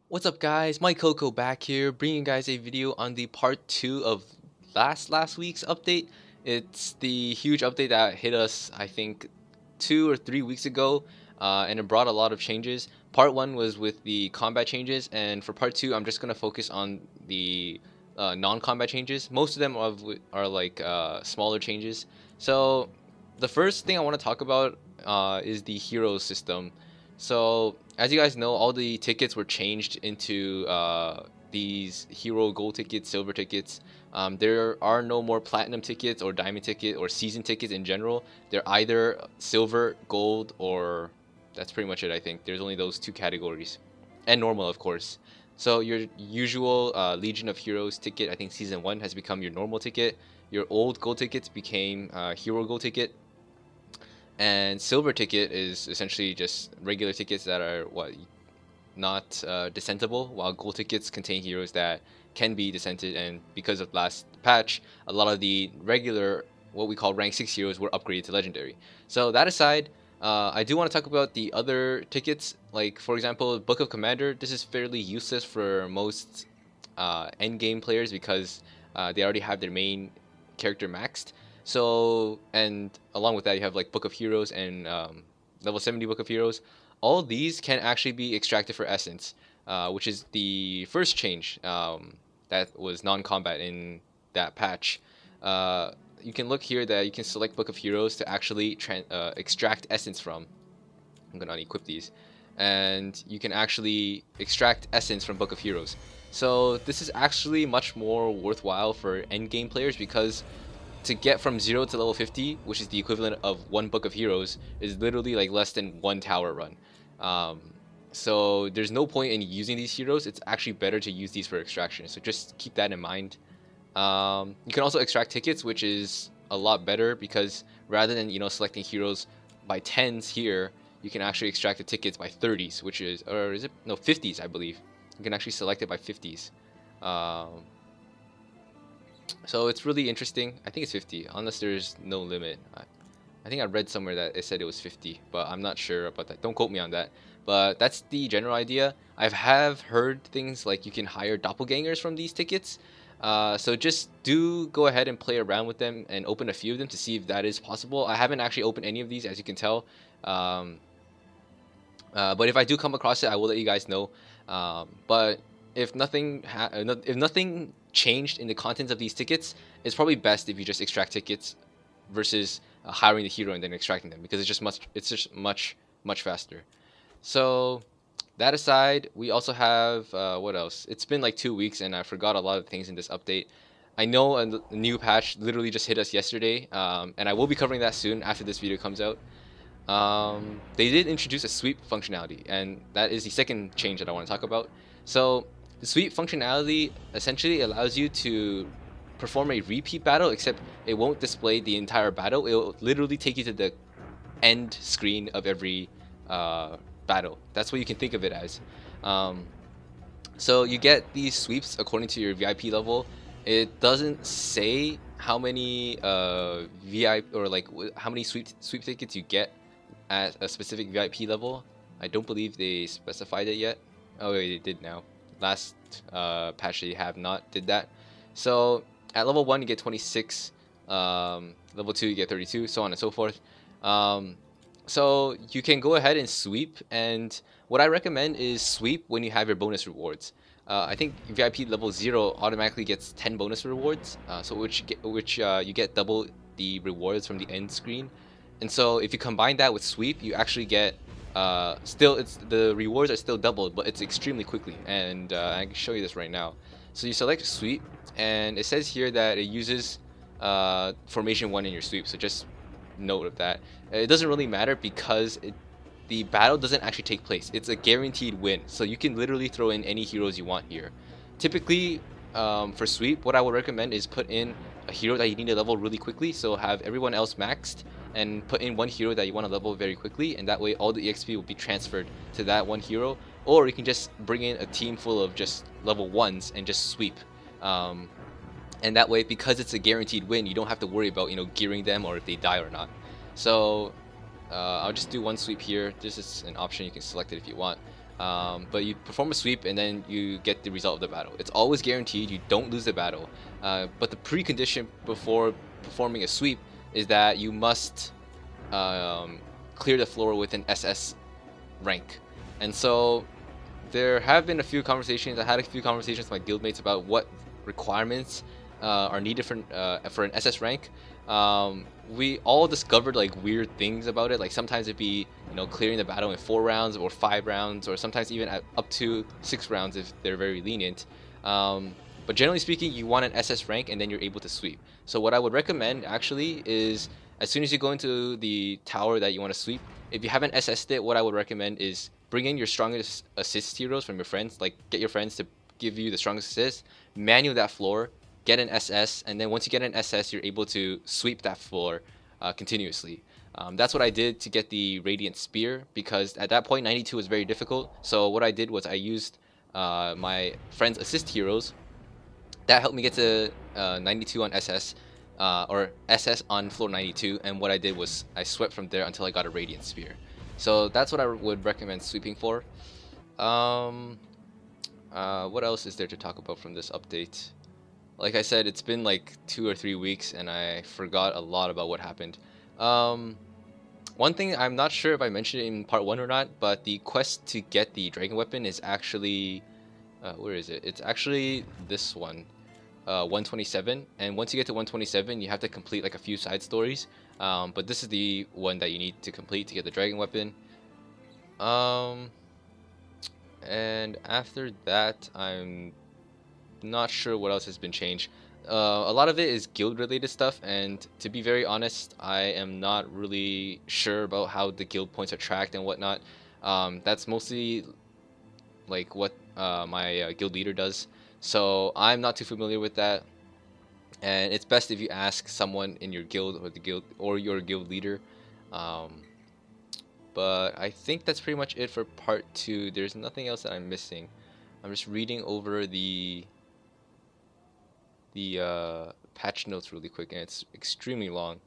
What's up guys, MikeCoco back here, bringing you guys a video on the part 2 of last week's update. It's the huge update that hit us, I think, 2 or 3 weeks ago, and it brought a lot of changes. Part 1 was with the combat changes, and for part 2 I'm just going to focus on the non-combat changes. Most of them are like smaller changes. So the first thing I want to talk about is the hero system. So as you guys know, all the tickets were changed into these hero gold tickets, silver tickets. There are no more platinum tickets or diamond ticket or season tickets in general. They're either silver, gold, or that's pretty much it. I think there's only those two categories, and normal, of course. So your usual Legion of Heroes ticket, I think season 1 has become your normal ticket. Your old gold tickets became hero gold ticket. And silver ticket is essentially just regular tickets that are not descentable, while gold tickets contain heroes that can be descented. And because of last patch, a lot of the regular, what we call rank 6 heroes, were upgraded to legendary. So that aside, I do want to talk about the other tickets. Like for example, Book of Commander. This is fairly useless for most end game players because they already have their main character maxed. So, and along with that, you have like Book of Heroes and level 70 Book of Heroes. All these can actually be extracted for essence, which is the first change that was non-combat in that patch. You can look here that you can select Book of Heroes to actually extract essence from. I'm gonna unequip these, and you can actually extract essence from Book of Heroes. So this is actually much more worthwhile for end game players because to get from 0 to level 50, which is the equivalent of one Book of Heroes, is literally like less than one tower run. So there's no point in using these heroes. It's actually better to use these for extraction. So just keep that in mind. You can also extract tickets, which is a lot better because rather than selecting heroes by 10s here, you can actually extract the tickets by 30s, which is, or is it, no, 50s I believe. You can actually select it by 50s. So it's really interesting. I think it's 50, unless there's no limit. I think I read somewhere that it said it was 50, but I'm not sure about that. Don't quote me on that. But that's the general idea. I have heard things like you can hire doppelgangers from these tickets. So just do go ahead and play around with them and open a few of them to see if that is possible. I haven't actually opened any of these, as you can tell. But if I do come across it, I will let you guys know. But if nothing changed in the contents of these tickets, it's probably best if you just extract tickets versus hiring the hero and then extracting them, because it's just much faster. So that aside, we also have what else? It's been like 2 weeks and I forgot a lot of things in this update. I know a new patch literally just hit us yesterday, and I will be covering that soon after this video comes out. They did introduce a sweep functionality, and that is the second change that I want to talk about. So the sweep functionality essentially allows you to perform a repeat battle, except it won't display the entire battle. It will literally take you to the end screen of every battle. That's what you can think of it as. So you get these sweeps according to your VIP level. It doesn't say how many VIP or like how many sweep tickets you get at a specific VIP level. I don't believe they specified it yet. Oh wait, they did now. Last patch they have not did that. So at level 1 you get 26, level 2 you get 32, so on and so forth. So you can go ahead and sweep, and what I recommend is sweep when you have your bonus rewards. I think VIP level 0 automatically gets 10 bonus rewards, so you get double the rewards from the end screen. And so if you combine that with sweep, you actually get the rewards are still doubled, but it's extremely quickly. And I can show you this right now. So you select sweep, and it says here that it uses formation 1 in your sweep. So just note of that. It doesn't really matter because the battle doesn't actually take place. It's a guaranteed win, so you can literally throw in any heroes you want here. Typically, for sweep, what I would recommend is put in a hero that you need to level really quickly, so have everyone else maxed, and put in one hero that you want to level very quickly, and that way all the EXP will be transferred to that one hero. Or you can just bring in a team full of just level 1s and just sweep. And that way, because it's a guaranteed win, you don't have to worry about gearing them or if they die or not. So I'll just do one sweep here. This is an option, you can select it if you want. But you perform a sweep and then you get the result of the battle. It's always guaranteed, you don't lose the battle. But the precondition before performing a sweep is that you must clear the floor with an SS rank. And so there have been a few conversations, I had a few conversations with my guildmates about what requirements are needed for an SS rank. We all discovered like weird things about it. Like sometimes it'd be, you know, clearing the battle in 4 rounds or 5 rounds, or sometimes even up to 6 rounds if they're very lenient. But generally speaking, you want an SS rank and then you're able to sweep. So what I would recommend actually is, as soon as you go into the tower that you want to sweep, if you haven't SS'd it, what I would recommend is bring in your strongest assist heroes from your friends. Like get your friends to give you the strongest assist, manual that floor, get an SS, and then once you get an SS, you're able to sweep that floor continuously. That's what I did to get the Radiant Spear, because at that point 92 was very difficult. So what I did was I used my friends' assist heroes. That helped me get to 92 on SS, or SS on floor 92, and what I did was I swept from there until I got a Radiant Spear. So that's what I would recommend sweeping for. What else is there to talk about from this update? Like I said, it's been like 2 or 3 weeks and I forgot a lot about what happened. One thing, I'm not sure if I mentioned it in part 1 or not, but the quest to get the dragon weapon is actually... where is it? It's actually this one, 127. And once you get to 127, you have to complete like a few side stories. But this is the one that you need to complete to get the dragon weapon. And after that, I'm not sure what else has been changed. A lot of it is guild related stuff, and to be very honest, I am not really sure about how the guild points are tracked and whatnot. That's mostly like what my guild leader does, so I'm not too familiar with that, and it's best if you ask someone in your guild or the guild or your guild leader. But I think that's pretty much it for part 2. There's nothing else that I'm missing. I'm just reading over the patch notes really quick, and it's extremely long.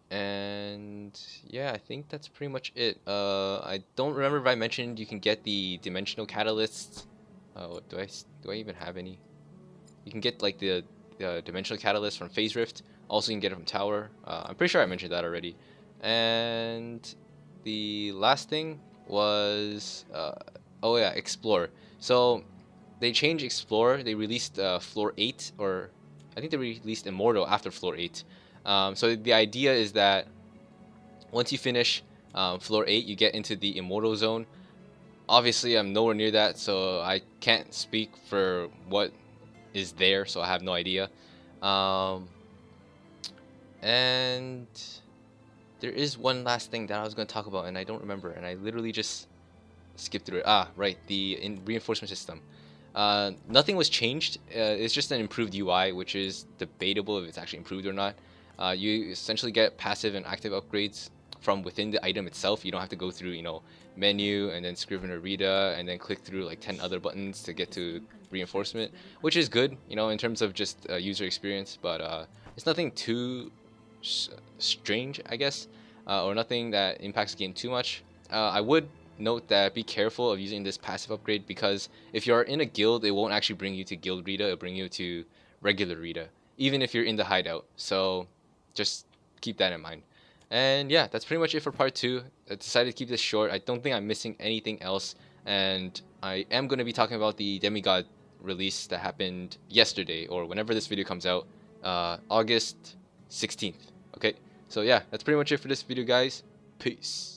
And yeah, I think that's pretty much it. I don't remember if I mentioned you can get the dimensional catalysts. Do I even have any? You can get like the dimensional catalyst from Phase Rift. Also, you can get it from Tower. I'm pretty sure I mentioned that already. And the last thing was oh yeah, Explore. So they changed Explore. They released floor 8, or I think they released Immortal after floor 8. So the idea is that once you finish floor 8, you get into the Immortal zone. Obviously, I'm nowhere near that, so I can't speak for what is there, so I have no idea. And there is one last thing that I was going to talk about, and I don't remember, and I literally just skipped through it. Ah, right, the reinforcement system. Nothing was changed. It's just an improved UI, which is debatable if it's actually improved or not. You essentially get passive and active upgrades from within the item itself. You don't have to go through, you know, menu and then Scrivener Rita and then click through like 10 other buttons to get to reinforcement, which is good, you know, in terms of just user experience. But it's nothing too strange, I guess, or nothing that impacts the game too much. I would note that be careful of using this passive upgrade, because if you're in a guild, it won't actually bring you to guild Rita, it'll bring you to regular Rita, even if you're in the hideout. So just keep that in mind. And yeah, that's pretty much it for part 2. I decided to keep this short. I don't think I'm missing anything else, and I am going to be talking about the Demigod release that happened yesterday, or whenever this video comes out, August 16th. Okay, so yeah, that's pretty much it for this video, guys. Peace.